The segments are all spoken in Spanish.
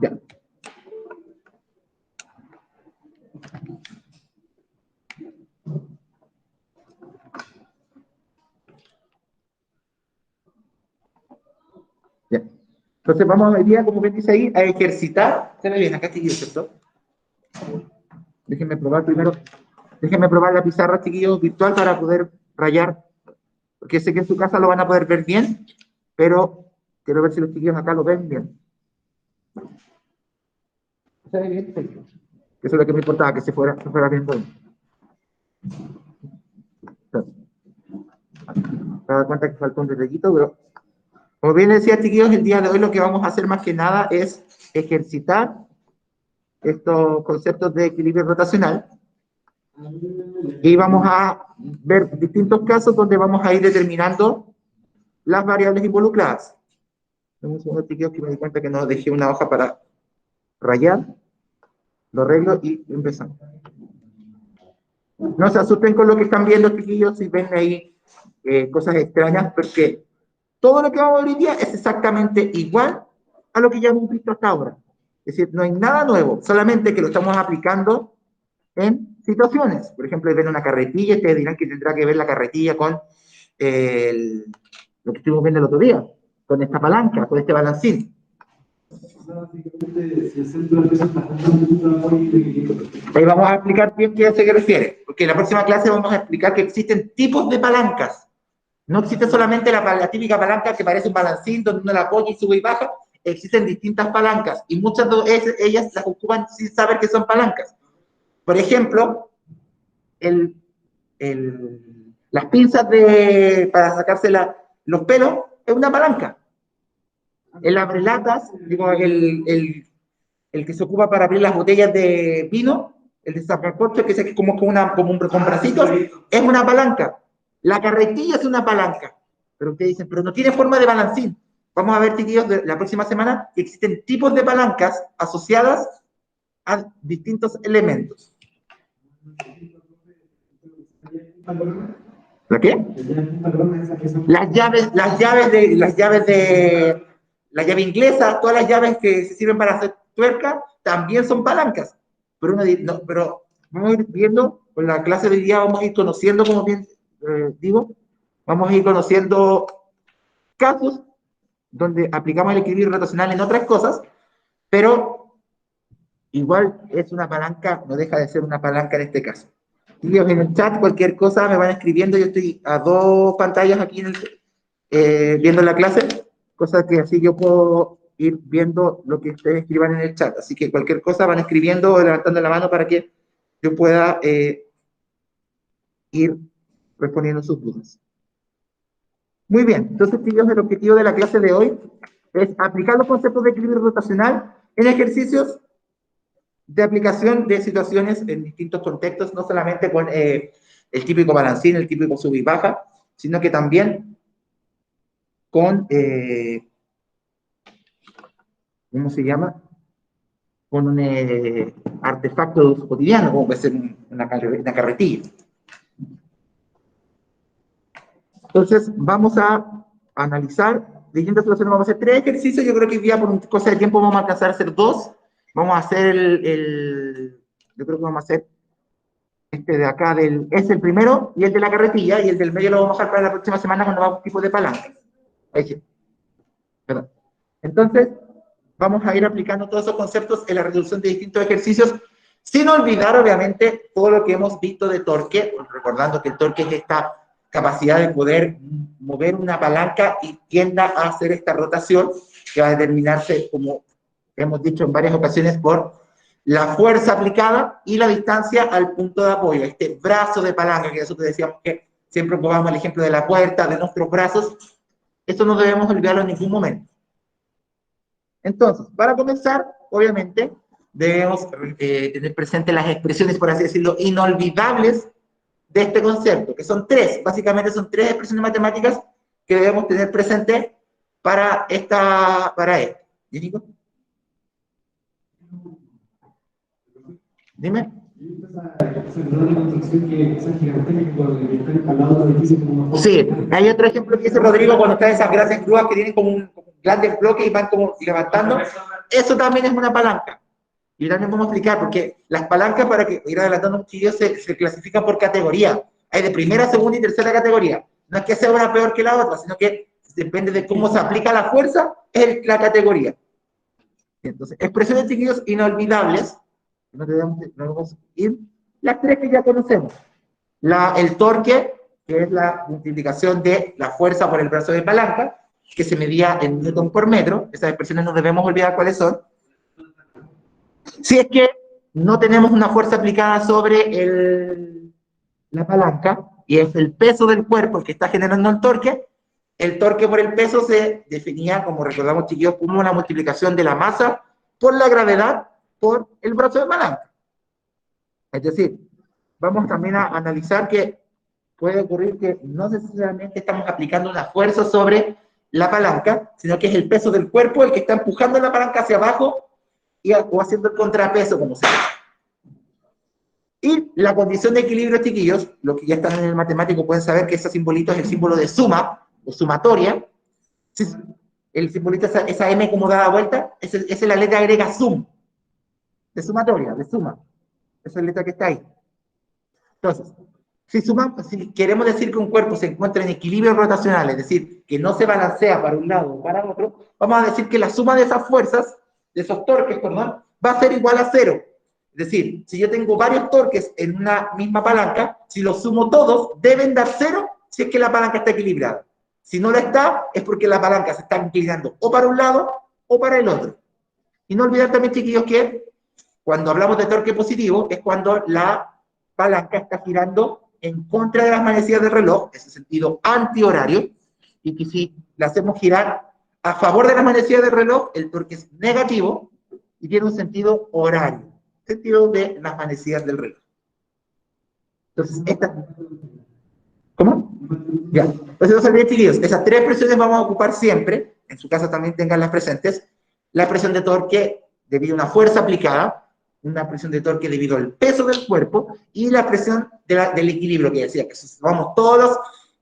Ya. Ya. Entonces vamos hoy día, como bien dice ahí, a ejercitar. Se ve bien, acá chiquillos, ¿cierto? Déjenme probar primero. Déjenme probar la pizarra, chiquillos, virtual para poder rayar. Porque sé que en su casa lo van a poder ver bien, pero quiero ver si los chiquillos acá lo ven bien. ¿Se ve bien? Sí. Eso es lo que me importaba, que se fuera viendo bien. Me doy cuenta que falta un detallito, pero como bien decía, chiquillos, el día de hoy lo que vamos a hacer más que nada es ejercitar estos conceptos de equilibrio rotacional y vamos a ver distintos casos donde vamos a ir determinando las variables involucradas. Un segundo, chiquillos, que me di cuenta que no dejé una hoja para rayar. Lo arreglo y empezamos. No se asusten con lo que están viendo, chiquillos, si ven ahí cosas extrañas, porque todo lo que vamos a ver hoy día es exactamente igual a lo que ya hemos visto hasta ahora. Es decir, no hay nada nuevo, solamente que lo estamos aplicando en situaciones. Por ejemplo, ven una carretilla, ustedes dirán que tendrá que ver la carretilla con lo que estuvimos viendo el otro día, con esta palanca, con este balancín. Ahí vamos a explicar bien qué se refiere, porque en la próxima clase vamos a explicar que existen tipos de palancas. No existe solamente la típica palanca que parece un balancín donde uno la apoya y sube y baja. Existen distintas palancas y muchas de ellas las ocupan sin saber que son palancas. Por ejemplo, las pinzas para sacarse los pelos es una palanca. El abrelatas, digo, el que se ocupa para abrir las botellas de vino, el de sacacorcho, que es como un con bracitos, es una palanca. La carretilla es una palanca. Pero ustedes dicen, pero no tiene forma de balancín. Vamos a ver, chiquillos, la próxima semana que existen tipos de palancas asociadas a distintos elementos. ¿La qué? Las llaves de la llave inglesa, todas las llaves que se sirven para hacer tuerca, también son palancas. Pero, pero vamos a ir viendo, con la clase de hoy día vamos a ir conociendo, como bien digo, vamos a ir conociendo casos donde aplicamos el equilibrio rotacional en otras cosas, pero igual es una palanca, no deja de ser una palanca en este caso. Y en el chat, cualquier cosa me van escribiendo, yo estoy a 2 pantallas aquí viendo la clase, cosa que así yo puedo ir viendo lo que ustedes escriban en el chat. Así que cualquier cosa van escribiendo o levantando la mano para que yo pueda ir respondiendo sus dudas. Muy bien, entonces, chicos, el objetivo de la clase de hoy es aplicar los conceptos de equilibrio rotacional en ejercicios de aplicación de situaciones en distintos contextos, no solamente con el típico balancín, el típico sub y baja, sino que también con, ¿cómo se llama? Con un artefacto de uso cotidiano, como puede ser una carretilla. Entonces, vamos a analizar distintas situaciones. Vamos a hacer 3 ejercicios. Yo creo que hoy día, por una cosa de tiempo, vamos a alcanzar a hacer 2. Vamos a hacer yo creo que vamos a hacer este de acá, es el primero, y el de la carretilla, y el del medio lo vamos a dejar para la próxima semana cuando vamos a un tipo de palanca. Ahí sí. Perdón. Entonces, vamos a ir aplicando todos esos conceptos en la resolución de distintos ejercicios, sin olvidar, obviamente, todo lo que hemos visto de torque, recordando que el torque es esta capacidad de poder mover una palanca y tienda a hacer esta rotación, que va a determinarse, como hemos dicho en varias ocasiones, por la fuerza aplicada y la distancia al punto de apoyo, este brazo de palanca que nosotros decíamos que siempre ocupamos el ejemplo de la puerta, de nuestros brazos. Esto no debemos olvidarlo en ningún momento. Entonces, para comenzar, obviamente, debemos tener presentes las expresiones, por así decirlo, inolvidables de este concepto, que son 3, básicamente son 3 expresiones matemáticas que debemos tener presentes para esto. ¿Y Nico? Dime. Sí, hay otro ejemplo que dice Rodrigo cuando está en esas grandes grúas que tienen como un grandes bloques y van como levantando. eso también es una palanca. Y también vamos a explicar, porque las palancas, para que ir adelantando un poquillo, se clasifican por categoría. Hay de primera, segunda y tercera categoría. No es que sea una peor que la otra, sino que depende de cómo se aplica la fuerza, es la categoría. Entonces, expresiones, chiquillos, inolvidables. No debemos ir. Las tres que ya conocemos. El torque, que es la multiplicación de la fuerza por el brazo de palanca, que se medía en newton por metro. Esas expresiones no debemos olvidar cuáles son. Si es que no tenemos una fuerza aplicada sobre la palanca, y es el peso del cuerpo el que está generando el torque por el peso se definía, como recordamos, chiquillos, como una multiplicación de la masa por la gravedad por el brazo de palanca. Es decir, vamos también a analizar que puede ocurrir que no necesariamente estamos aplicando una fuerza sobre la palanca, sino que es el peso del cuerpo el que está empujando la palanca hacia abajo o haciendo el contrapeso, como se llama. Y la condición de equilibrio, chiquillos, los que ya están en el matemático pueden saber que ese simbolito es el símbolo de suma o sumatoria. El simbolito, esa M como dada vuelta, esa es la letra griega sum, de sumatoria, de suma. Esa es la letra que está ahí. Entonces, si queremos decir que un cuerpo se encuentra en equilibrio rotacional, es decir, que no se balancea para un lado o para otro, vamos a decir que la suma de esas fuerzas, de esos torques, perdón, va a ser igual a cero. Es decir, si yo tengo varios torques en una misma palanca, si los sumo todos, deben dar cero si es que la palanca está equilibrada. Si no lo está, es porque la palanca se está inclinando o para un lado o para el otro. Y no olvidar también, chiquillos, que cuando hablamos de torque positivo, es cuando la palanca está girando en contra de las manecillas del reloj, en ese sentido antihorario, y que si la hacemos girar a favor de las manecillas del reloj, el torque es negativo y tiene un sentido horario, sentido de las manecillas del reloj. Entonces, ¿cómo? Ya. Entonces, no se olviden, chiquillos, esas tres expresiones vamos a ocupar siempre, en su casa también tenganlas presentes, la expresión de torque debido a una fuerza aplicada, una presión de torque debido al peso del cuerpo, y la presión del equilibrio, que decía que si vamos todos los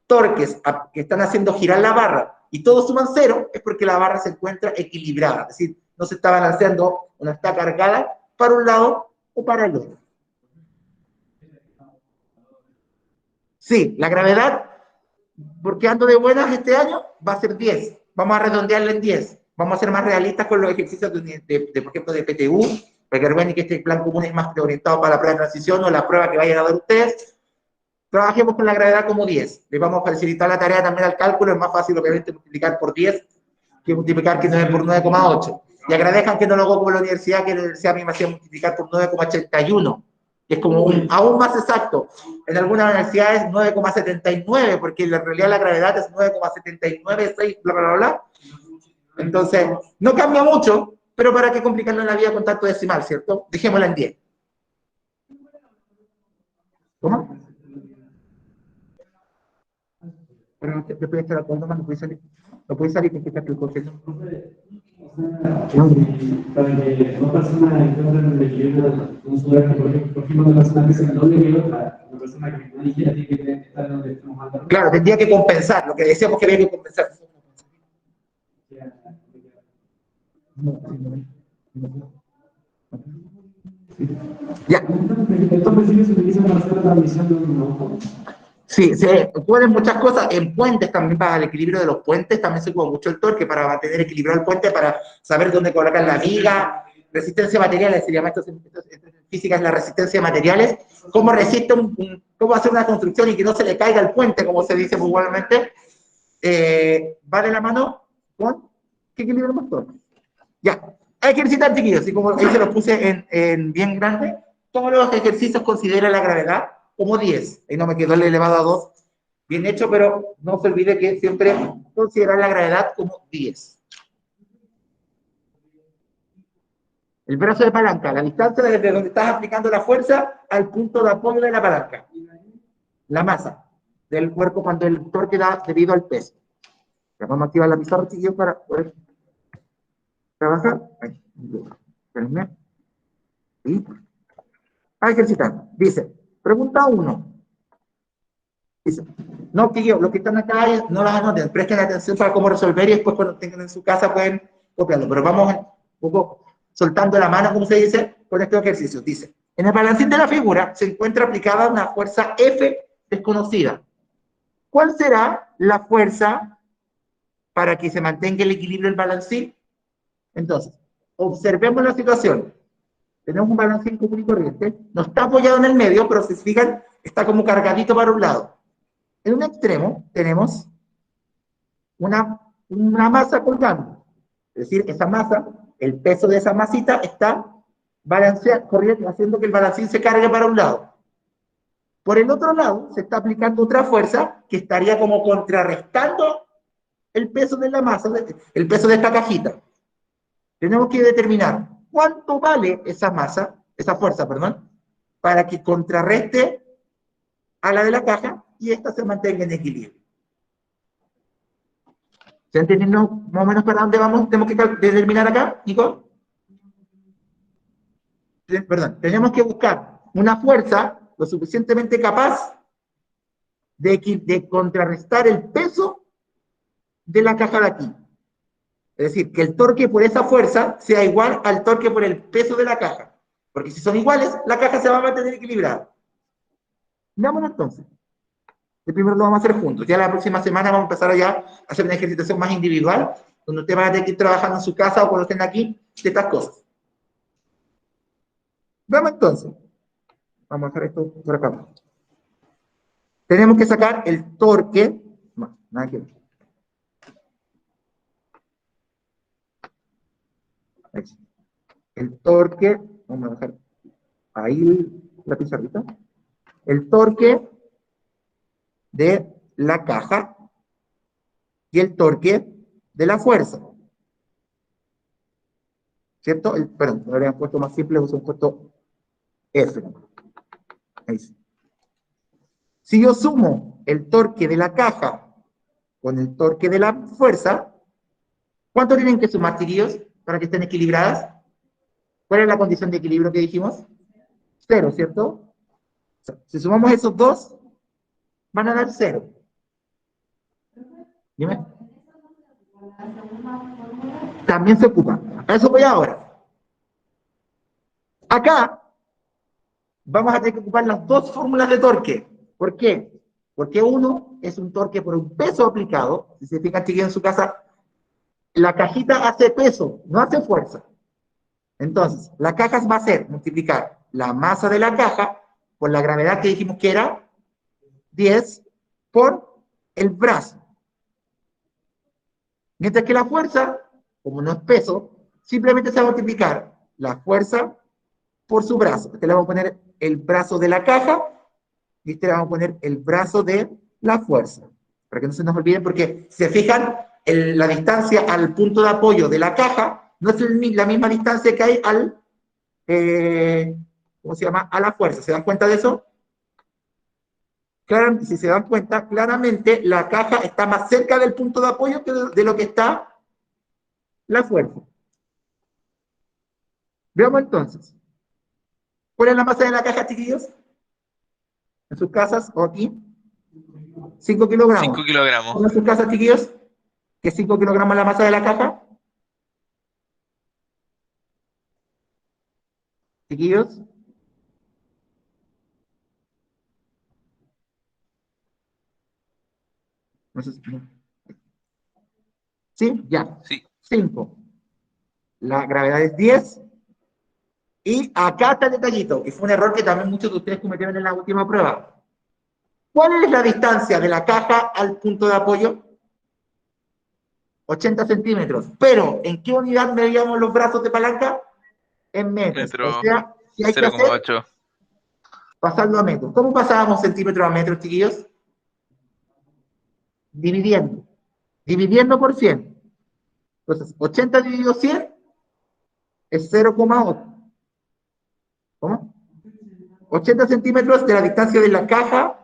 torques que están haciendo girar la barra y todos suman cero, es porque la barra se encuentra equilibrada, es decir, no se está balanceando o no está cargada para un lado o para el otro. Sí, la gravedad, porque ando de buenas este año, va a ser 10. Vamos a redondearlo en 10. Vamos a ser más realistas con los ejercicios por ejemplo, de PTU. Recuerden que este plan común es más orientado para la prueba de transición o la prueba que vayan a dar ustedes. Trabajemos con la gravedad como 10. Les vamos a facilitar la tarea también al cálculo. Es más fácil, obviamente, multiplicar por 10 que multiplicar 9 por 9,8. Y agradezcan que no lo hago como la universidad, que la universidad a mí me hacía multiplicar por 9,81. Es como aún más exacto. En algunas universidades 9,79, porque en realidad la gravedad es 9,796, bla, bla, bla, bla. Entonces, no cambia mucho, pero para qué complicarnos la vida con tanto decimal, ¿cierto? Dejémosla en 10. ¿Cómo? Pero después de estar cuando más no puede salir. No puede salir porque está el concepto. Para que dos personas encuentren el equilibrio con su eje, por ejemplo, una persona que se en donde y otra, una persona que no ligera tiene que estar donde estamos hablando. Claro, tendría que compensar, lo que decíamos que había que compensar. Ya. Estos principios se utilizan para hacer la transmisión de un ojo. Sí, se pueden muchas cosas. En puentes también, para el equilibrio de los puentes, también se ocupa mucho el torque para mantener equilibrado el puente, para saber dónde colocar la viga. Resistencia a materiales, se llama esto en física, es la resistencia a materiales. Cómo resiste cómo hacer una construcción y que no se le caiga el puente, como se dice popularmente. Va de la mano con qué equilibrio más torque. Ya, hay que ejercitar, chiquillos, y como ahí se los puse en bien grande, todos los ejercicios consideran la gravedad como 10, y no me quedó el elevado a 2, bien hecho, pero no se olvide que siempre considerar la gravedad como 10. El brazo de palanca, la distancia desde donde estás aplicando la fuerza al punto de apoyo de la palanca. La masa del cuerpo cuando el torque da debido al peso. Ya vamos a activar la pizarra, chiquillos, para poder trabajar. Ahí. ¿Sí? A ejercitar. Dice, pregunta 1. Dice, no, que los que están acá no las anoten, presten atención para cómo resolver y después cuando tengan en su casa pueden copiarlo. Pero vamos un poco soltando la mano, como se dice, con estos ejercicios. Dice, en el balancín de la figura se encuentra aplicada una fuerza F desconocida. ¿Cuál será la fuerza para que se mantenga el equilibrio del balancín? Entonces, observemos la situación. Tenemos un balancín común y corriente, no está apoyado en el medio, pero si se fijan, está como cargadito para un lado. En un extremo tenemos una masa colgando. Es decir, esa masa, el peso de esa masita está corriendo, haciendo que el balancín se cargue para un lado. Por el otro lado, se está aplicando otra fuerza que estaría como contrarrestando el peso de la masa, el peso de esta cajita. Tenemos que determinar cuánto vale esa masa, esa fuerza, perdón, para que contrarreste a la de la caja y esta se mantenga en equilibrio. ¿Se entendiendo más o menos para dónde vamos? Tenemos que determinar acá, Nico. Perdón, tenemos que buscar una fuerza lo suficientemente capaz de contrarrestar el peso de la caja de aquí. Es decir, que el torque por esa fuerza sea igual al torque por el peso de la caja. Porque si son iguales, la caja se va a mantener equilibrada. Veámoslo entonces. El primero lo vamos a hacer juntos. Ya la próxima semana vamos a empezar ya a hacer una ejercitación más individual, donde usted va a tener que ir trabajando en su casa o cuando estén aquí, de estas cosas. Veamos entonces. Vamos a hacer esto por acá. Tenemos que sacar el torque. No, nada que ver. El torque, vamos a dejar ahí la pizarrita. El torque de la caja y el torque de la fuerza. ¿Cierto? Perdón, lo habrían puesto más simple, hemos puesto F. Ahí sí. Si yo sumo el torque de la caja con el torque de la fuerza, ¿cuánto tienen que sumar, chiquillos, para que estén equilibradas? ¿Cuál es la condición de equilibrio que dijimos? 0, ¿cierto? O sea, si sumamos esos dos, van a dar 0. Dime. También se ocupa. A eso voy ahora. Acá vamos a tener que ocupar las dos fórmulas de torque. ¿Por qué? Porque uno es un torque por un peso aplicado. Si se fijan, chiquillos, en su casa, la cajita hace peso, no hace fuerza. Entonces, la caja va a ser multiplicar la masa de la caja por la gravedad que dijimos que era 10 por el brazo. Mientras que la fuerza, como no es peso, simplemente se va a multiplicar la fuerza por su brazo. Este le vamos a poner el brazo de la caja y este le vamos a poner el brazo de la fuerza. Para que no se nos olviden, porque si se fijan, la distancia al punto de apoyo de la caja no es la misma distancia que hay al, ¿cómo se llama? A la fuerza. ¿Se dan cuenta de eso? Claro, si se dan cuenta, claramente la caja está más cerca del punto de apoyo que de lo que está la fuerza. Veamos entonces. ¿Cuál es la masa de la caja, chiquillos? ¿En sus casas o aquí? 5 kilogramos. 5 kilogramos. ¿Cómo en sus casas, chiquillos? ¿Qué 5 kilogramos es la masa de la caja? Chiquillos. No sé si... ¿Sí? Ya. Sí. 5. La gravedad es 10. Y acá está el detallito, que fue un error que también muchos de ustedes cometieron en la última prueba. ¿Cuál es la distancia de la caja al punto de apoyo? 80 centímetros. Pero, ¿en qué unidad medíamos los brazos de palanca? En metros. Metro, o sea, si hay que hacer, 0,8. pasarlo a metros. ¿Cómo pasábamos centímetros a metros, chiquillos? Dividiendo. Dividiendo por 100. Entonces, 80 dividido 100 es 0,8. ¿Cómo? 80 centímetros de la distancia de la caja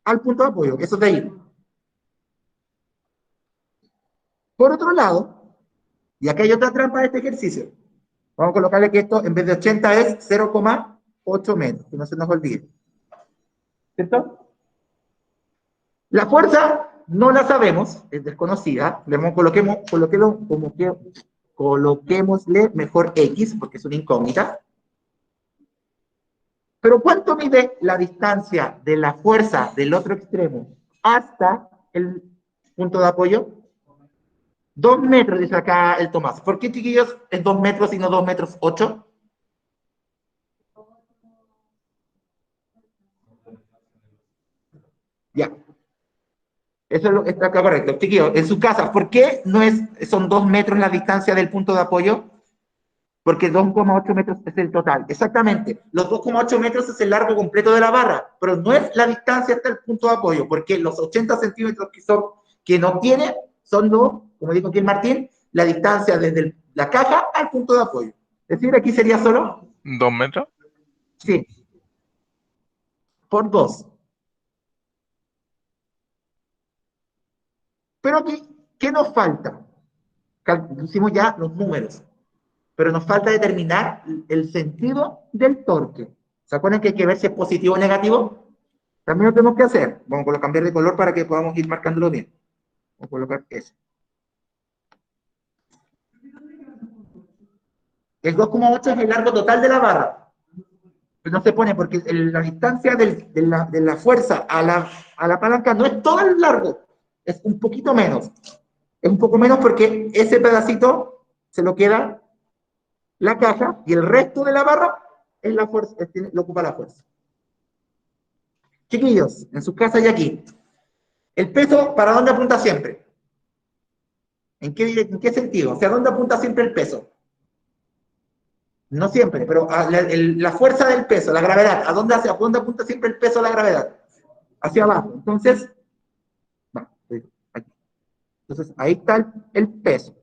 al punto de apoyo. Eso es de ahí. Por otro lado, y acá hay otra trampa de este ejercicio. Vamos a colocarle que esto en vez de 80 es 0,8 metros, que no se nos olvide. ¿Cierto? La fuerza no la sabemos, es desconocida. Le coloquémoslo coloquémosle mejor X, porque es una incógnita. Pero ¿cuánto mide la distancia de la fuerza del otro extremo hasta el punto de apoyo? 2 metros, dice acá el Tomás. ¿Por qué, chiquillos, es 2 metros y no 2 metros 8? Ya. Eso está acá correcto. Chiquillos, en su casa, ¿por qué no son 2 metros la distancia del punto de apoyo? Porque 2,8 metros es el total. Exactamente. Los 2,8 metros es el largo completo de la barra, pero no es la distancia hasta el punto de apoyo, porque los 80 centímetros que no tiene son los, como dijo aquí el Martín, la distancia desde la caja al punto de apoyo. Es decir, aquí sería solo... ¿2 metros? Sí. Por 2. Pero aquí, ¿qué nos falta? Hicimos ya los números, pero nos falta determinar el sentido del torque. ¿Se acuerdan que hay que ver si es positivo o negativo? También lo tenemos que hacer. Vamos a cambiar de color para que podamos ir marcándolo bien. Vamos a colocar eso. El 2,8 es el largo total de la barra. Pero no se pone porque la distancia de la fuerza a la palanca no es todo el largo, es un poquito menos. Es un poco menos porque ese pedacito se lo queda la caja y el resto de la barra es la fuerza, lo ocupa la fuerza. Chiquillos, en sus casas y aquí, ¿el peso para dónde apunta siempre? ¿En qué sentido? ¿Hacia dónde apunta siempre el peso? No siempre, pero la fuerza del peso, la gravedad, ¿hacia dónde apunta siempre el peso de la gravedad? Hacia abajo. Entonces, aquí. Entonces ahí está el peso.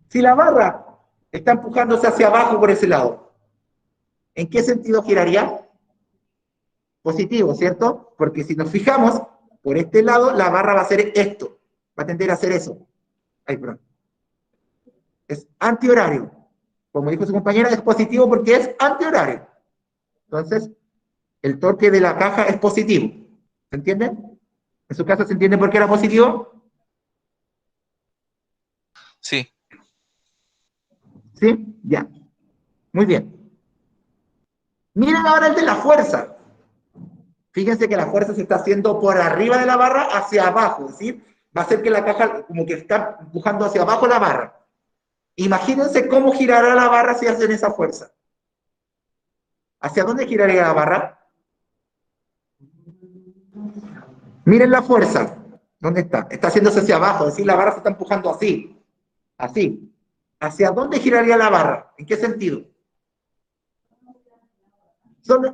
Si la barra está empujándose hacia abajo por ese lado, ¿en qué sentido giraría? Positivo, ¿cierto? Porque si nos fijamos, por este lado, la barra va a hacer esto, va a tender a hacer eso. Ay, perdón. Es antihorario. Como dijo su compañera, es positivo porque es antihorario. Entonces, el torque de la caja es positivo. ¿Se entiende? ¿En su caso se entiende por qué era positivo? Sí. ¿Sí? Ya. Muy bien. Miren ahora el de la fuerza. Fíjense que la fuerza se está haciendo por arriba de la barra hacia abajo. Es decir, va a hacer que la caja como que está empujando hacia abajo la barra. Imagínense cómo girará la barra si hacen esa fuerza. ¿Hacia dónde giraría la barra? Miren la fuerza. ¿Dónde está? Está haciéndose hacia abajo, es decir, la barra se está empujando así. Así. ¿Hacia dónde giraría la barra? ¿En qué sentido?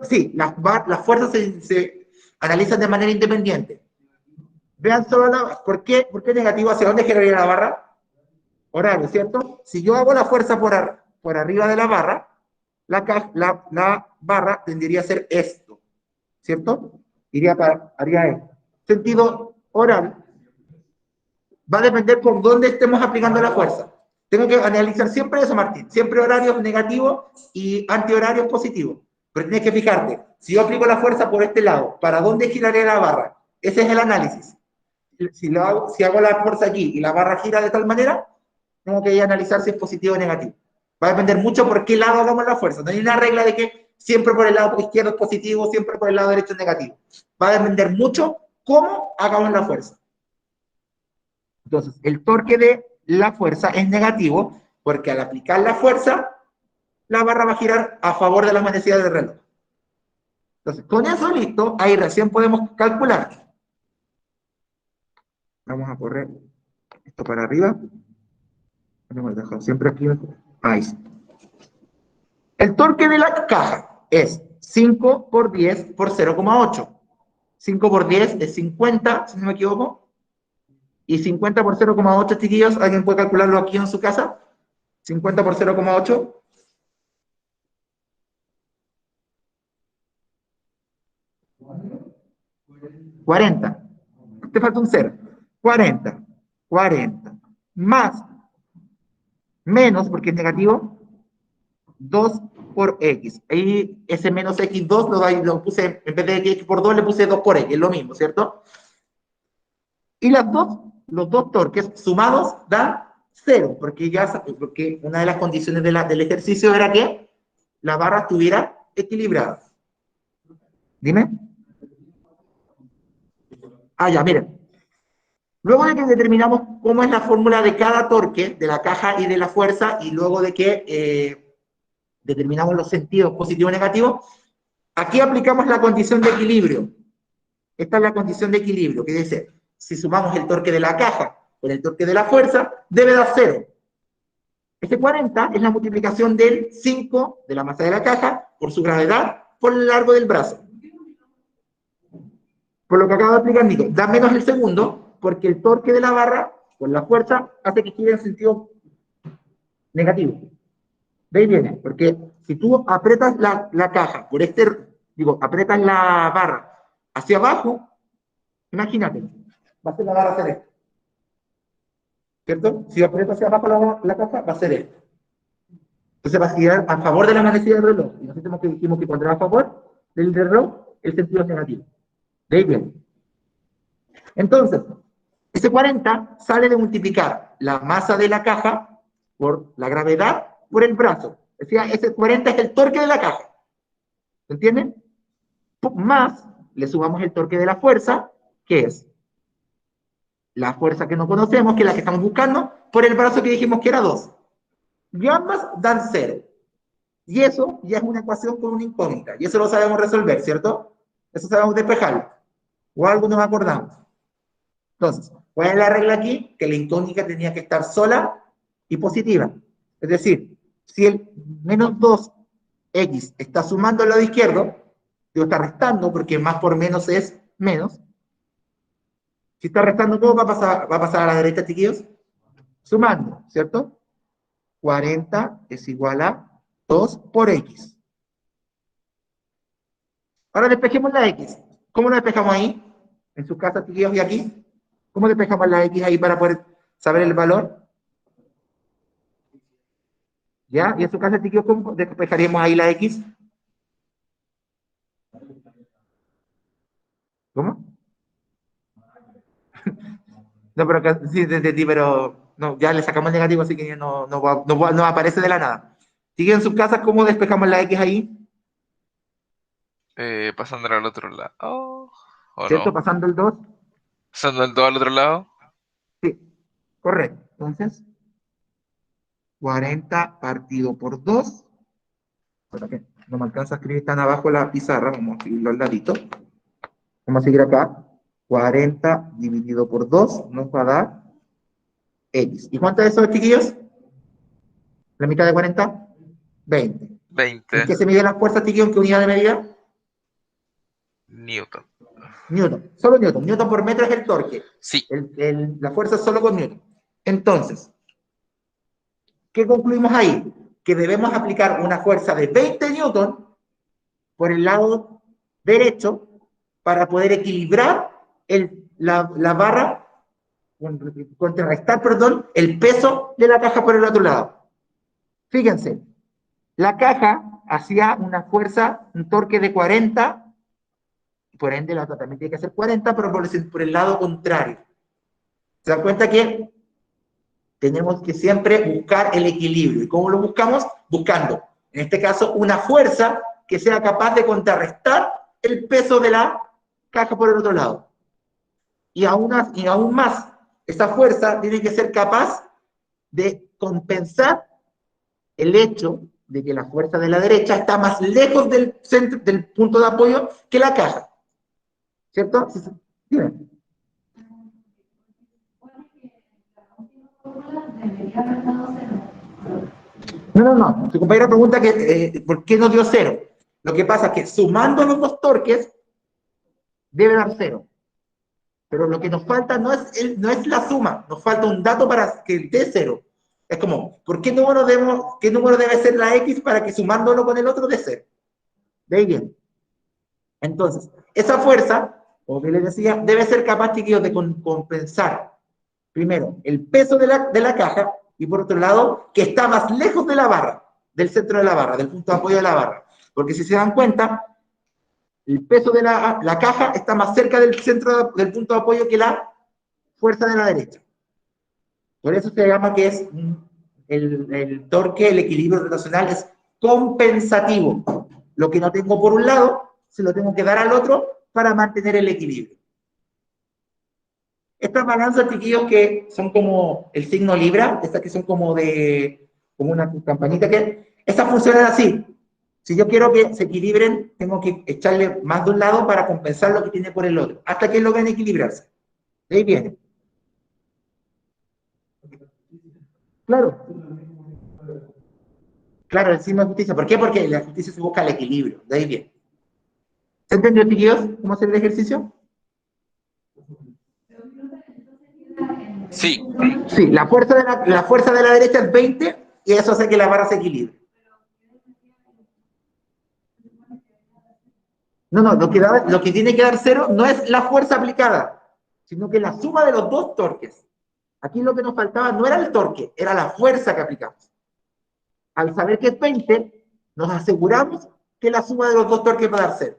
Sí, las fuerzas se analizan de manera independiente. Vean solo ¿por qué negativo? ¿Hacia dónde giraría la barra? Horario, ¿cierto? Si yo hago la fuerza por arriba de la barra, la barra tendría a ser esto, ¿cierto? Haría esto. Sentido horario. Va a depender por dónde estemos aplicando la fuerza. Tengo que analizar siempre eso, Martín. Siempre horarios negativos y antihorarios positivos. Pero tienes que fijarte, si yo aplico la fuerza por este lado, ¿para dónde giraría la barra? Ese es el análisis. Si hago la fuerza aquí y la barra gira de tal manera, tengo que analizar si es positivo o negativo. Va a depender mucho por qué lado hagamos la fuerza. No hay una regla de que siempre por el lado izquierdo es positivo, siempre por el lado derecho es negativo. Va a depender mucho cómo hagamos la fuerza. Entonces, el torque de la fuerza es negativo porque al aplicar la fuerza, la barra va a girar a favor de la manecilla del reloj. Entonces, con eso listo, ahí recién podemos calcular. Vamos a correr esto para arriba. Lo hemos dejado siempre aquí. Ahí está. El torque de la caja es 5 por 10 por 0,8. 5 por 10 es 50, si no me equivoco. Y 50 por 0,8, chiquillos, ¿alguien puede calcularlo aquí en su casa? 50 por 0,8. 40. Te falta un 0. 40. 40. Más. Menos, porque es negativo. 2 por X. Ahí ese menos X2 lo puse, en vez de X por 2, le puse 2 por X. Es lo mismo, ¿cierto? Y los dos torques sumados dan cero, porque una de las condiciones del ejercicio era que la barra estuviera equilibrada. Dime. Ah, ya, miren. Luego de que determinamos cómo es la fórmula de cada torque, de la caja y de la fuerza, y luego de que determinamos los sentidos positivo y negativo, aquí aplicamos la condición de equilibrio. Esta es la condición de equilibrio, que dice, si sumamos el torque de la caja con el torque de la fuerza, debe dar cero. Este 40 es la multiplicación del 5 de la masa de la caja por su gravedad por el largo del brazo. Por lo que acabo de explicar, Nico, da menos el segundo, porque el torque de la barra con la fuerza hace que gire en sentido negativo. De ahí viene, porque si tú aprietas la caja por aprietas la barra hacia abajo, imagínate, va a ser la barra hacer esto. ¿Cierto? Si aprieto hacia abajo la caja, va a ser esto. Entonces va a girar a favor de la manecilla del reloj. Y nosotros dijimos que cuando era a favor del reloj, el sentido es negativo. De ahí viene. Entonces, ese 40 sale de multiplicar la masa de la caja por la gravedad por el brazo. O sea, ese 40 es el torque de la caja. ¿Se entienden? Más le sumamos el torque de la fuerza, que es la fuerza que no conocemos, que es la que estamos buscando, por el brazo que dijimos que era 2. Y ambas dan 0. Y eso ya es una ecuación con una incógnita. Y eso lo sabemos resolver, ¿cierto? Eso sabemos despejarlo. O algo nos acordamos. Entonces, ¿cuál es la regla aquí? Que la incógnita tenía que estar sola y positiva. Es decir, si el menos 2x está sumando al lado izquierdo, digo, está restando, porque más por menos es menos. Si está restando, ¿cómo va a pasar a la derecha, chiquillos? Sumando, ¿cierto? 40 es igual a 2 por x. Ahora despejemos la x. ¿Cómo la despejamos ahí? En su casa, chiquillos, y aquí. ¿Cómo despejamos la x ahí para poder saber el valor? ¿Ya? Y en su casa, chiquillos, ¿cómo despejaríamos ahí la x? ¿Cómo? No, pero acá, sí, entendí, pero no, ya le sacamos el negativo, así que no aparece de la nada. ¿Sigue en sus casas cómo despejamos la x ahí? Pasándola al otro lado. ¿O ¿Cierto? no? Pasando el 2. Pasando el 2 al otro lado. Sí, correcto. Entonces, 40 partido por 2. Para que no me alcanza a escribir tan abajo la pizarra, vamos a escribirlo al ladito. Vamos a seguir acá. 40 dividido por 2 nos va a dar x. ¿Y cuánto es eso, chiquillos? ¿La mitad de 40? 20. ¿En 20 qué se mide la fuerza, chiquillos? ¿En qué unidad de medida? Newton. Newton. Solo Newton. Newton por metro es el torque. Sí. La fuerza es solo con Newton. Entonces, ¿qué concluimos ahí? Que debemos aplicar una fuerza de 20 Newton por el lado derecho para poder equilibrar la barra, contrarrestar, perdón, el peso de la caja por el otro lado. Fíjense, la caja hacía una fuerza, un torque de 40, por ende la otra también tiene que ser 40, pero por el lado contrario. ¿Se dan cuenta que tenemos que siempre buscar el equilibrio? ¿Y cómo lo buscamos? Buscando, en este caso, una fuerza que sea capaz de contrarrestar el peso de la caja por el otro lado. Y aún más, esa fuerza tiene que ser capaz de compensar el hecho de que la fuerza de la derecha está más lejos del centro, del punto de apoyo que la caja. ¿Cierto? Dime. No. Su compañera pregunta que, ¿por qué no dio cero? Lo que pasa es que sumando los dos torques, debe dar cero. Pero lo que nos falta no es la suma, nos falta un dato para que dé cero. Es como, qué número debe ser la x para que sumándolo con el otro dé cero? De ahí viene. Entonces, esa fuerza, como que les decía, debe ser capaz, chiquillos, de compensar, primero, el peso de la caja, y por otro lado, que está más lejos de la barra, del centro de la barra, del punto de apoyo de la barra. Porque si se dan cuenta, el peso de la caja está más cerca del centro del punto de apoyo que la fuerza de la derecha. Por eso se llama que es el torque, el equilibrio rotacional es compensativo. Lo que no tengo por un lado, se lo tengo que dar al otro para mantener el equilibrio. Estas balanzas, chiquillos, que son como el signo Libra, estas que son como una campanita, estas funcionan así. Si yo quiero que se equilibren, tengo que echarle más de un lado para compensar lo que tiene por el otro, hasta que logren equilibrarse. De ahí viene. Claro. Claro, el signo de justicia. ¿Por qué? Porque la justicia se busca el equilibrio. De ahí viene. ¿Se entendió, chiquillos, cómo hacer el ejercicio? Sí. Sí, la fuerza de la derecha es 20 y eso hace que la barra se equilibre. No, lo que tiene que dar cero no es la fuerza aplicada, sino que la suma de los dos torques. Aquí lo que nos faltaba no era el torque, era la fuerza que aplicamos. Al saber que es 20, nos aseguramos que la suma de los dos torques va a dar cero.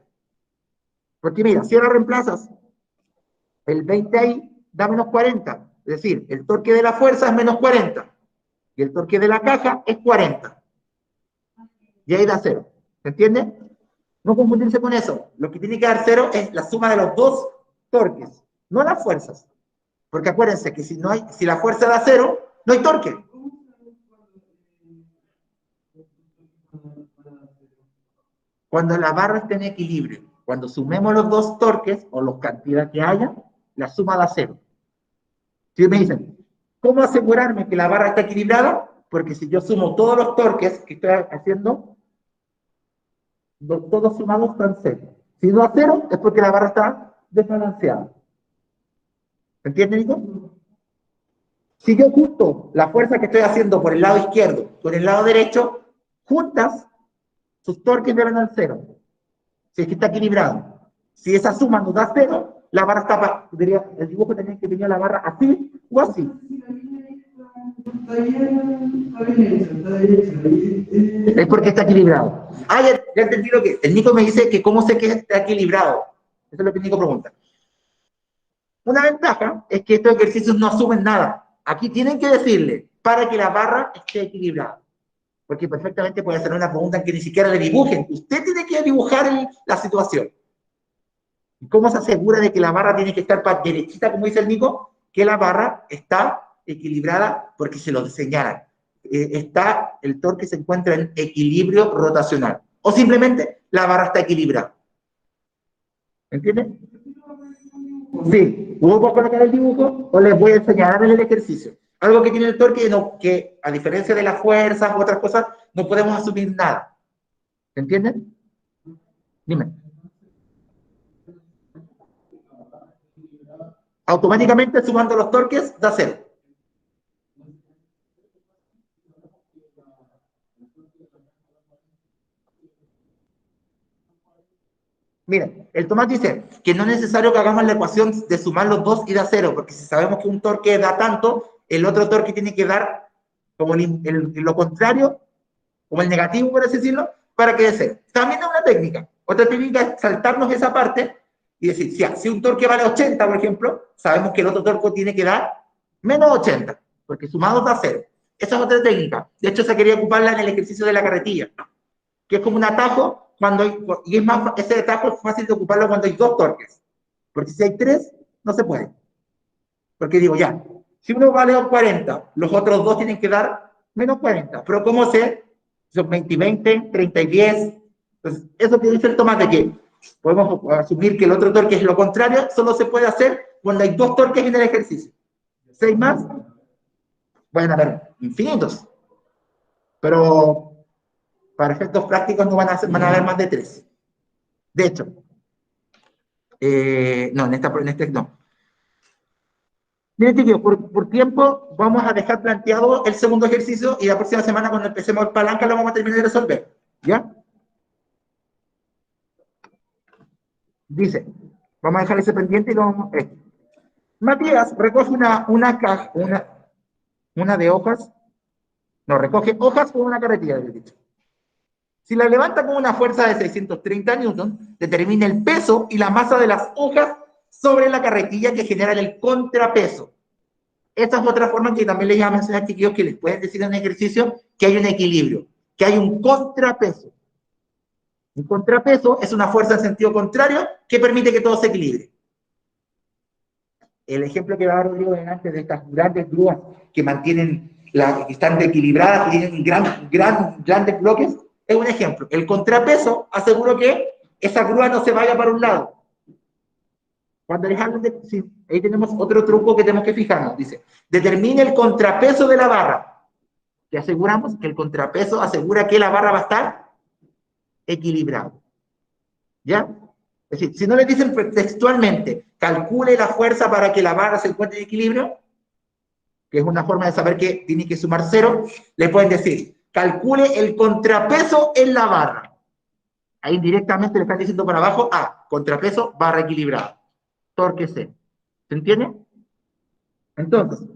Porque mira, si ahora reemplazas el 20 ahí, da menos 40. Es decir, el torque de la fuerza es menos 40. Y el torque de la caja es 40. Y ahí da cero. ¿Se entiende? No confundirse con eso. Lo que tiene que dar cero es la suma de los dos torques, no las fuerzas. Porque acuérdense que si la fuerza da cero, no hay torque. Cuando la barra esté en equilibrio, cuando sumemos los dos torques o la cantidad que haya, la suma da cero. Si me dicen, ¿cómo asegurarme que la barra está equilibrada? Porque si yo sumo todos los torques que estoy haciendo, todos sumados están cero. Si no a cero, es porque la barra está desbalanceada. ¿Entiendes, Nico? Si yo junto la fuerza que estoy haciendo por el lado izquierdo con el lado derecho, juntas, sus torques deben dar cero. Si es que está equilibrado. Si esa suma nos da cero, la barra está, el dibujo tenía que tener la barra así o así. Es porque está equilibrado. Ah, ya entendí lo que el Nico me dice que cómo sé que está equilibrado. Eso es lo que el Nico pregunta. Una ventaja es que estos ejercicios no asumen nada. Aquí tienen que decirle para que la barra esté equilibrada. Porque perfectamente puede hacer una pregunta en que ni siquiera le dibujen. Usted tiene que dibujar la situación. ¿Y cómo se asegura de que la barra tiene que estar derechita, como dice el Nico? Que la barra está equilibrada porque se lo señalan. El torque se encuentra en equilibrio rotacional. O simplemente la barra está equilibrada. ¿Entienden? Sí, o voy a colocar el dibujo o les voy a enseñar en el ejercicio. Algo que tiene el torque que a diferencia de las fuerzas u otras cosas, no podemos asumir nada. ¿Entienden? Dime. Automáticamente sumando los torques da cero. Mira, el Tomás dice que no es necesario que hagamos la ecuación de sumar los dos y da cero, porque si sabemos que un torque da tanto, el otro torque tiene que dar como lo contrario, como el negativo, por así decirlo, para que dé cero. También es una técnica. Otra técnica es saltarnos esa parte y decir, si un torque vale 80, por ejemplo, sabemos que el otro torque tiene que dar menos 80, porque sumados da cero. Esa es otra técnica. De hecho, se quería ocuparla en el ejercicio de la carretilla, que es como un atajo, ese atajo es fácil de ocuparlo cuando hay dos torques. Porque si hay tres, no se puede. Porque digo, ya, si uno vale 40, los otros dos tienen que dar menos 40. Pero ¿cómo sé? Son 20 y 20, 30 y 10. Entonces, eso que dice el Tomás de que podemos asumir que el otro torque es lo contrario, solo se puede hacer cuando hay dos torques en el ejercicio. 6 más, pueden haber infinitos. Pero para efectos prácticos no van a haber más de 3. De hecho, no, en este no. Miren, chicos, por tiempo vamos a dejar planteado el segundo ejercicio y la próxima semana cuando empecemos el palanca lo vamos a terminar de resolver. ¿Ya? Dice, vamos a dejar ese pendiente y lo vamos a... Matías recoge una caja, una de hojas, no, recoge hojas con una carretilla, he dicho. Si la levanta con una fuerza de 630 newtons, determina el peso y la masa de las hojas sobre la carretilla que generan el contrapeso. Esa es otra forma que también les iba a mencionar, chiquillos, que les pueden decir en un ejercicio que hay un equilibrio, que hay un contrapeso. Un contrapeso es una fuerza en sentido contrario que permite que todo se equilibre. El ejemplo que va a dar Rodrigo delante de estas grandes grúas que mantienen, que están equilibradas, que tienen grandes bloques, es un ejemplo. El contrapeso asegura que esa grúa no se vaya para un lado. Cuando les hablan de... Sí, ahí tenemos otro truco que tenemos que fijarnos. Dice, determine el contrapeso de la barra. Que aseguramos que el contrapeso asegura que la barra va a estar equilibrada. ¿Ya? Es decir, si no le dicen textualmente, calcule la fuerza para que la barra se encuentre en equilibrio, que es una forma de saber que tiene que sumar 0, le pueden decir, calcule el contrapeso en la barra. Ahí directamente le están diciendo para abajo, contrapeso, barra equilibrada. Torque C. ¿Se entiende? Entonces,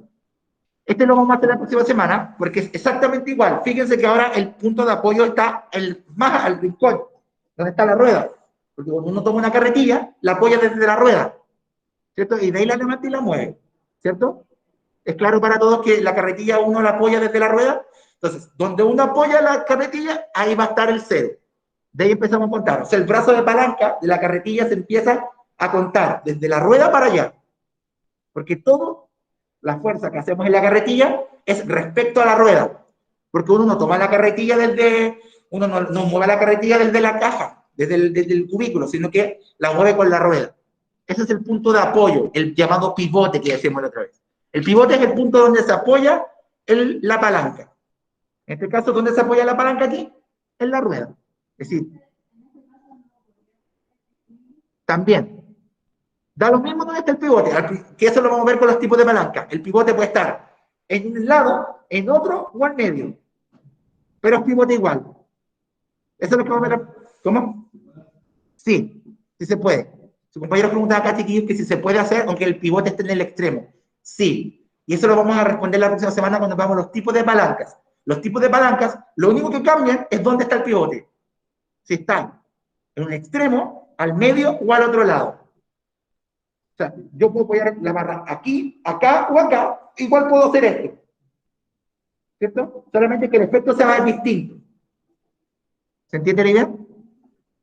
este lo vamos a hacer la próxima semana, porque es exactamente igual. Fíjense que ahora el punto de apoyo está más al rincón, donde está la rueda. Porque cuando uno toma una carretilla, la apoya desde la rueda, ¿cierto? Y de ahí la levanta y la mueve, ¿cierto? ¿Es claro para todos que la carretilla uno la apoya desde la rueda? Entonces, donde uno apoya la carretilla, ahí va a estar el 0. De ahí empezamos a contar. O sea, el brazo de palanca de la carretilla se empieza a contar desde la rueda para allá. Porque toda la fuerza que hacemos en la carretilla es respecto a la rueda. Porque uno no toma la carretilla uno no mueve la carretilla desde la caja, desde el cubículo, sino que la mueve con la rueda. Ese es el punto de apoyo, el llamado pivote que decíamos la otra vez. El pivote es el punto donde se apoya la palanca. En este caso, ¿dónde se apoya la palanca aquí? En la rueda. Es decir, también, da lo mismo donde está el pivote, que eso lo vamos a ver con los tipos de palanca. El pivote puede estar en un lado, en otro o al medio. Pero es pivote igual. Eso es lo que vamos a ver. ¿Cómo? Sí, sí se puede. Su compañero preguntaba acá, chiquillos, que si se puede hacer aunque el pivote esté en el extremo. Sí. Y eso lo vamos a responder la próxima semana cuando veamos los tipos de palancas. Los tipos de palancas, lo único que cambian es dónde está el pivote. Si está en un extremo, al medio o al otro lado. O sea, yo puedo apoyar la barra aquí, acá o acá, igual puedo hacer esto. ¿Cierto? Solamente que el efecto se va a ver distinto. ¿Se entiende la idea?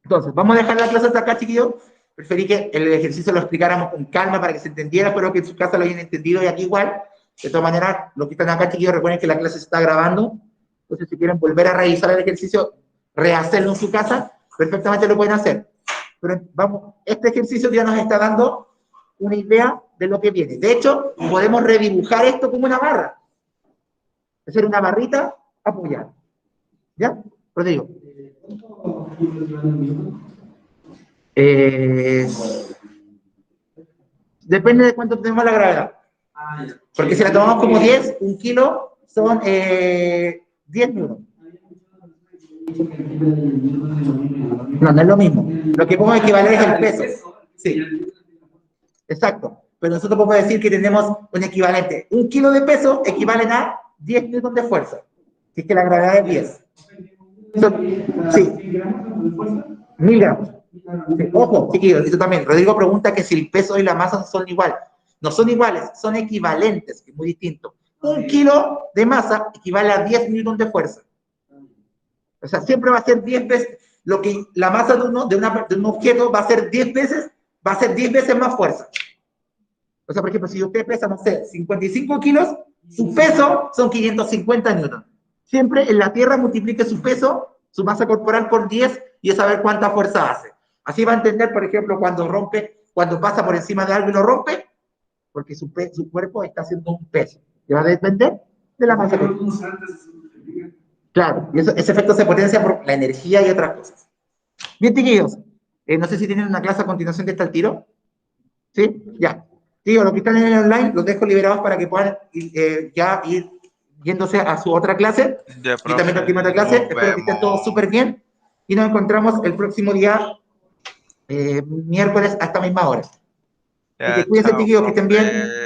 Entonces, vamos a dejar la clase hasta acá, chiquillos. Preferí que el ejercicio lo explicáramos con calma para que se entendiera, espero que en su casa lo hayan entendido y aquí igual. De todas maneras, los que están acá, chiquillos, recuerden que la clase se está grabando. Entonces, si quieren volver a revisar el ejercicio, rehacerlo en su casa, perfectamente lo pueden hacer. Pero vamos, este ejercicio ya nos está dando una idea de lo que viene. De hecho, podemos redibujar esto como una barra. Hacer una barrita apoyada. ¿Ya? Rodrigo. Depende de cuánto tenemos la gravedad. Porque si la tomamos como 10, un kilo son 10 newtons. No, no es lo mismo. Lo que podemos equivaler es el peso. Sí. Exacto. Pero nosotros podemos decir que tenemos un equivalente. Un kilo de peso equivale a 10 newtons de fuerza. Si es que la gravedad es 10. Sí. 1000 gramos. Sí. Ojo, chiquillos, eso también. Rodrigo pregunta que si el peso y la masa son iguales. No son iguales, son equivalentes, que es muy distinto. Un kilo de masa equivale a 10 newtons de fuerza. O sea, siempre va a ser 10 veces, lo que la masa de un objeto va a ser 10 veces, más fuerza. O sea, por ejemplo, si usted pesa, no sé, 55 kilos, su peso son 550 newtons. Siempre en la Tierra multiplique su peso, su masa corporal por 10 y es saber cuánta fuerza hace. Así va a entender, por ejemplo, cuando pasa por encima de algo y lo rompe, porque su cuerpo está haciendo un peso. Que va a depender de la masa corporal. Claro, y ese efecto se potencia por la energía y otras cosas. Bien, chiquillos, no sé si tienen una clase a continuación que está al tiro. ¿Sí? Ya. Digo, los que están en el online, los dejo liberados para que puedan ya ir yéndose a su otra clase. Ya, y también a la otra clase. Espero que estén todos súper bien. Y nos encontramos el próximo día, miércoles, a esta misma hora. Ya, Cuídense, chao, chiquillos, que estén bien. profe.